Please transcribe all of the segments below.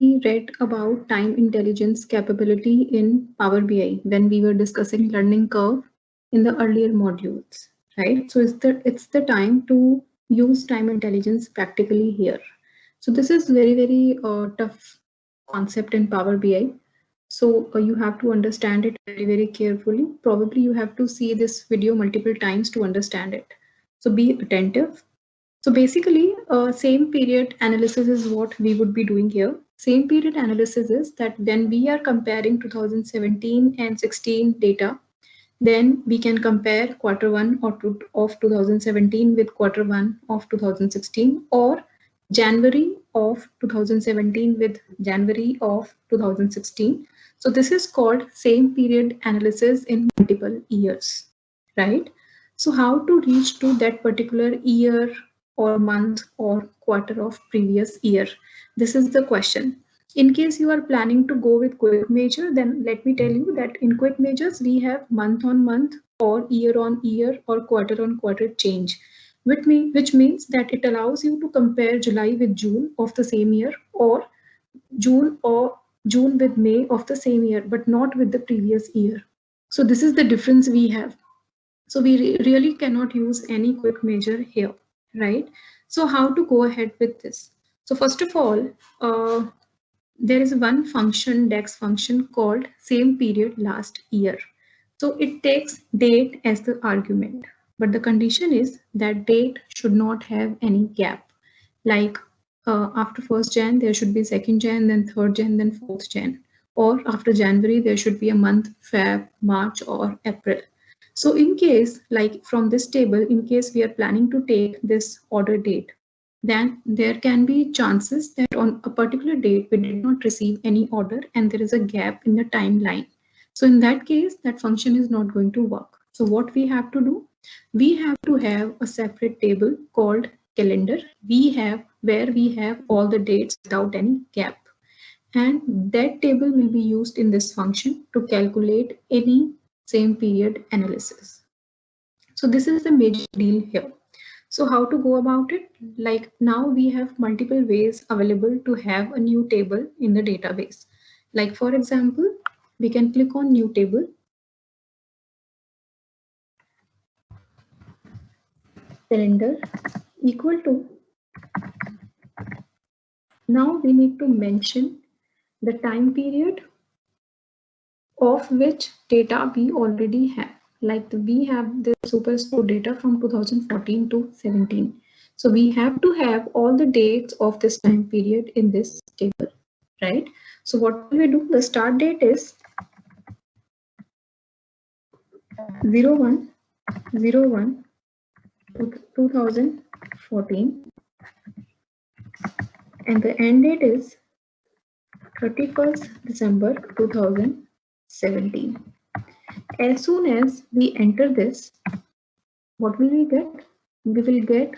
we read about time intelligence capability in Power BI when we were discussing learning curve in the earlier modules, right? So it's the time to use time intelligence practically here. So this is very tough concept in Power BI. So you have to understand it very carefully. Probably you have to see this video multiple times to understand it. So be attentive. So basically, same period analysis is what we would be doing here. Same period analysis is that when we are comparing 2017 and 16 data, then we can compare quarter one of 2017 with quarter one of 2016, or January of 2017 with January of 2016. So this is called same period analysis in multiple years, right? So how to reach to that particular year or month or quarter of previous year? This is the question. In case you are planning to go with quick measure, then let me tell you that in quick measures we have month on month or year on year or quarter on quarter change, which means that it allows you to compare July with June of the same year, or June with May of the same year, but not with the previous year. So this is the difference we have. So we really cannot use any quick measure here, right? So how to go ahead with this? So first of all, there is one function, DEX function, called same period last year. So it takes date as the argument, but the condition is that date should not have any gap. Like after 1st Jan, there should be 2nd Jan, then 3rd Jan, then 4th Jan. Or after January, there should be a month, Feb, March, or April. So in case, like from this table, in case we are planning to take this order date, then there can be chances that on a particular date we did not receive any order and there is a gap in the timeline. So in that case, that function is not going to work. So what we have to do? We have to have a separate table called calendar. Where we have all the dates without any gap. And that table will be used in this function to calculate any same period analysis. So this is the major deal here. So how to go about it? Like now we have multiple ways available to have a new table in the database. Like for example, we can click on new table, calendar equal to, now we need to mention the time period of which data we already have. Like we have the Superstore data from 2014 to 17. So we have to have all the dates of this time period in this table, right? So what will we do? The start date is 01/01 2014 and the end date is 31st December 2017. As soon as we enter this, what will we get? We will get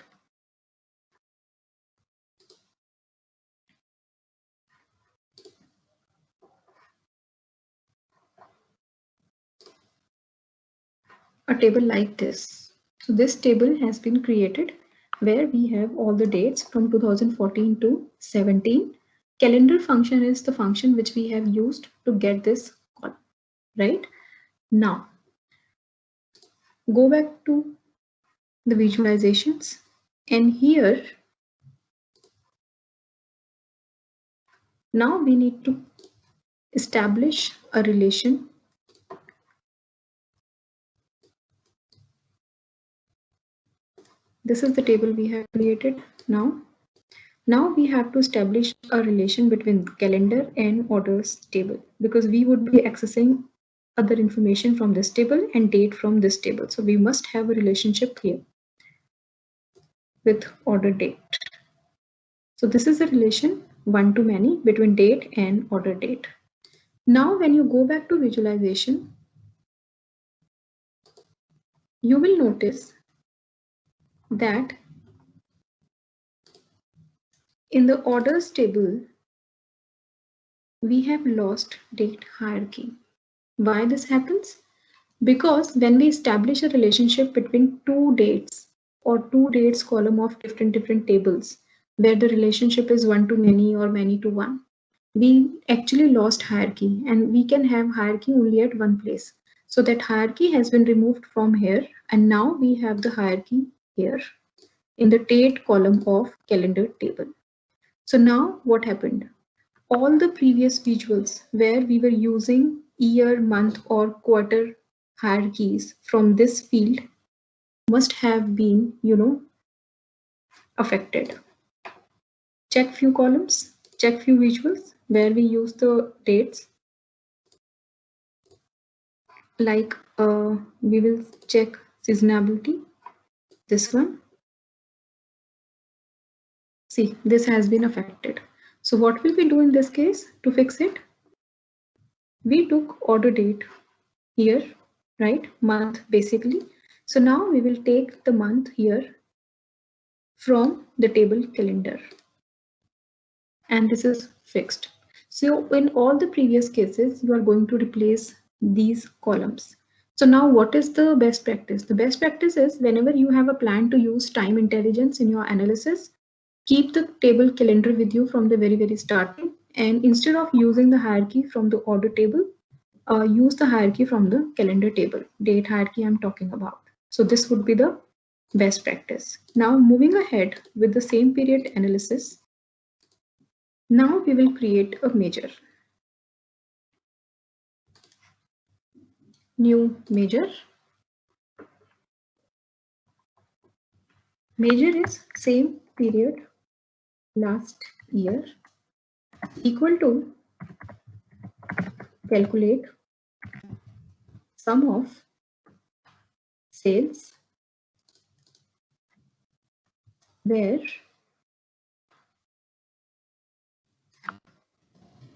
a table like this. So this table has been created where we have all the dates from 2014 to 17. Calendar function is the function which we have used to get this column, right? Now, go back to the visualizations, and here, now we need to establish a relation This is the table we have created now. Now we have to establish a relation between calendar and orders table because we would be accessing other information from this table and date from this table. So we must have a relationship here with order date. So this is a relation one to many between date and order date. Now when you go back to visualization, you will notice that in the orders table, we have lost date hierarchy. Why this happens? Because when we establish a relationship between two dates or two dates column of different tables, where the relationship is one to many or many to one, we actually lost hierarchy, and we can have hierarchy only at one place. So that hierarchy has been removed from here, and now we have the hierarchy here in the date column of calendar table. So now what happened? All the previous visuals where we were using year, month, or quarter hierarchies from this field must have been, affected. Check few columns, check few visuals where we use the dates. Like we will check seasonality, this one. See, this has been affected. So what will we do in this case to fix it? We took order date here, right? Month basically. So now we will take the month here from the table calendar, and this is fixed. So in all the previous cases, you are going to replace these columns. So now what is the best practice? The best practice is whenever you have a plan to use time intelligence in your analysis, keep the table calendar with you from the very starting, and instead of using the hierarchy from the order table, use the hierarchy from the calendar table, date hierarchy I'm talking about. So this would be the best practice. Now moving ahead with the same period analysis, now we will create a measure. New measure. Measure is same period last year equal to calculate sum of sales where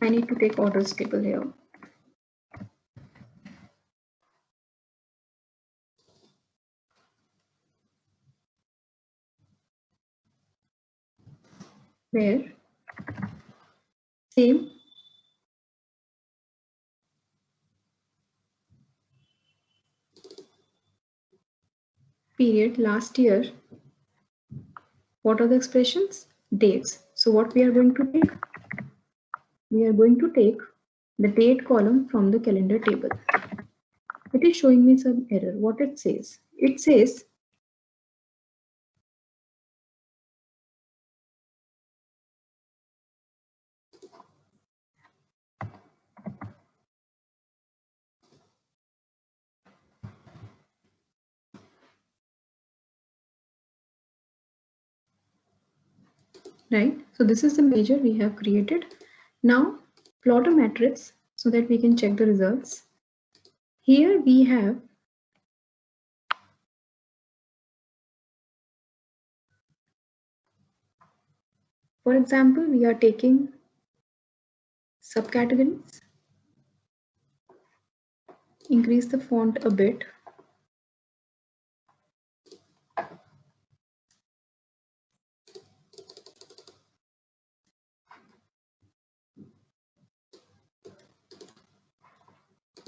I need to take orders table here. Where same period last year. What are the expressions? Dates. So what we are going to take? We are going to take the date column from the calendar table. It is showing me some error. What it says? It says right. So this is the measure we have created. Now plot a matrix so that we can check the results. Here we have for example, we are taking subcategories, increase the font a bit.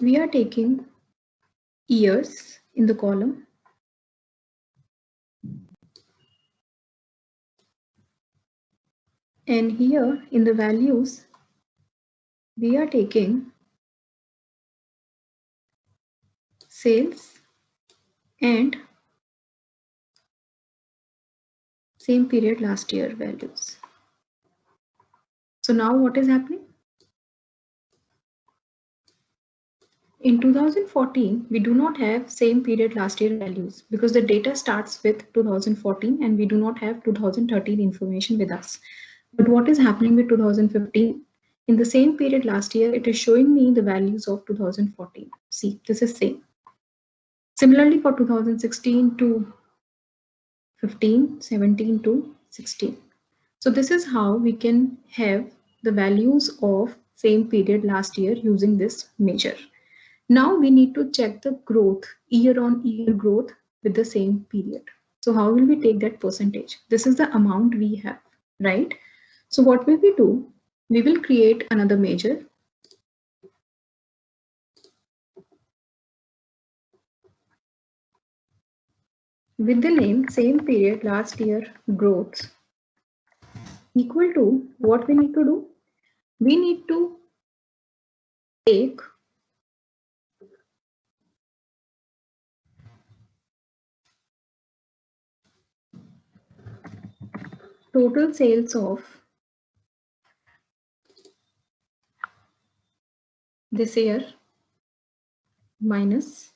We are taking years in the column. And here in the values, we are taking sales and same period last year values. So now what is happening? In 2014, we do not have same period last year values because the data starts with 2014 and we do not have 2013 information with us. But what is happening with 2015? In the same period last year, it is showing me the values of 2014. See, this is same. Similarly for 2016 to 15, 17 to 16. So this is how we can have the values of same period last year using this measure. Now we need to check the growth, year on year growth with the same period. So how will we take that percentage? This is the amount we have, right? So what will we do? We will create another measure. With the name same period last year growth equal to what we need to do? we need to take total sales of this year minus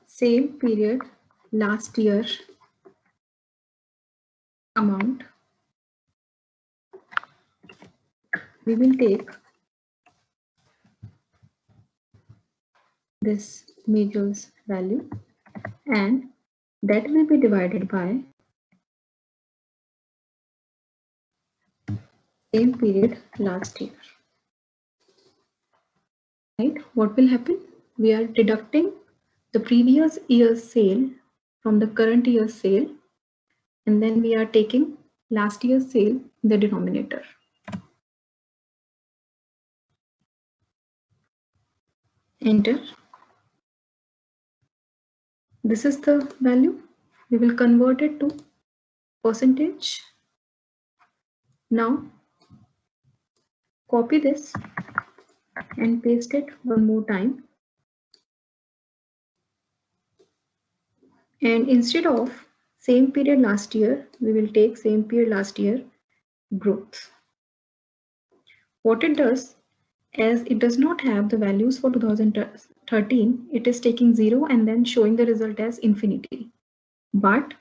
same period last year amount. We will take this measures value and that will be divided by same period last year. Right? What will happen? We are deducting the previous year's sale from the current year's sale, and then we are taking last year's sale in the denominator. Enter. This is the value. We will convert it to percentage. Now copy this and paste it one more time. And instead of same period last year, we will take same period last year growth. What it does, as it does not have the values for 2013, it is taking 0 and then showing the result as infinity. But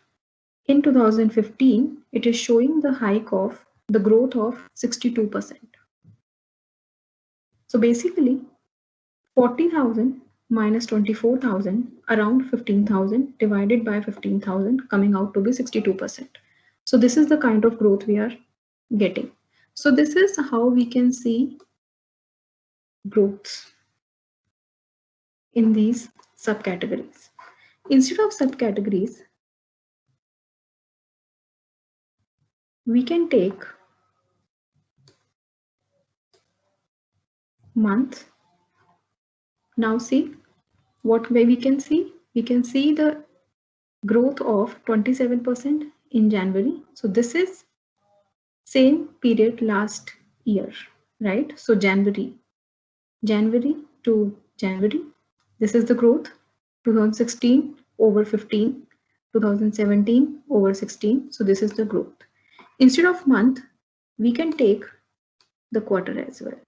in 2015, it is showing the hike of the growth of 62%. So basically, 40,000 minus 24,000, around 15,000 divided by 15,000, coming out to be 62%. So this is the kind of growth we are getting. So this is how we can see growth in these subcategories. Instead of subcategories, we can take month. Now see what way we can see. We can see the growth of 27% in January. So this is same period last year, right? So January to January, this is the growth. 2016 over 15, 2017 over 16. So this is the growth. Instead of month, we can take the quarter as well.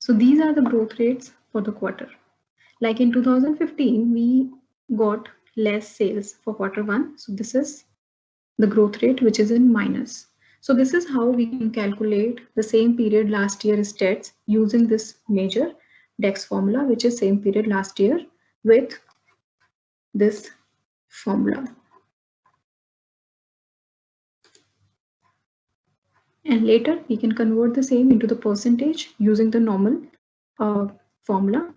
So these are the growth rates for the quarter. Like in 2015, we got less sales for quarter one. So this is the growth rate, which is in minus. So this is how we can calculate the same period last year stats using this major DEX formula, which is same period last year with this formula. And later we can convert the same into the percentage using the normal formula,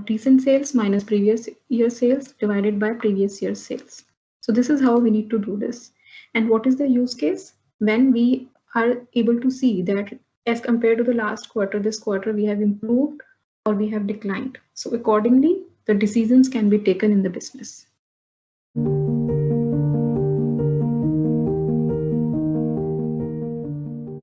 recent sales minus previous year sales divided by previous year's sales. So this is how we need to do this. And what is the use case? When we are able to see that as compared to the last quarter, this quarter we have improved or we have declined. So accordingly, the decisions can be taken in the business.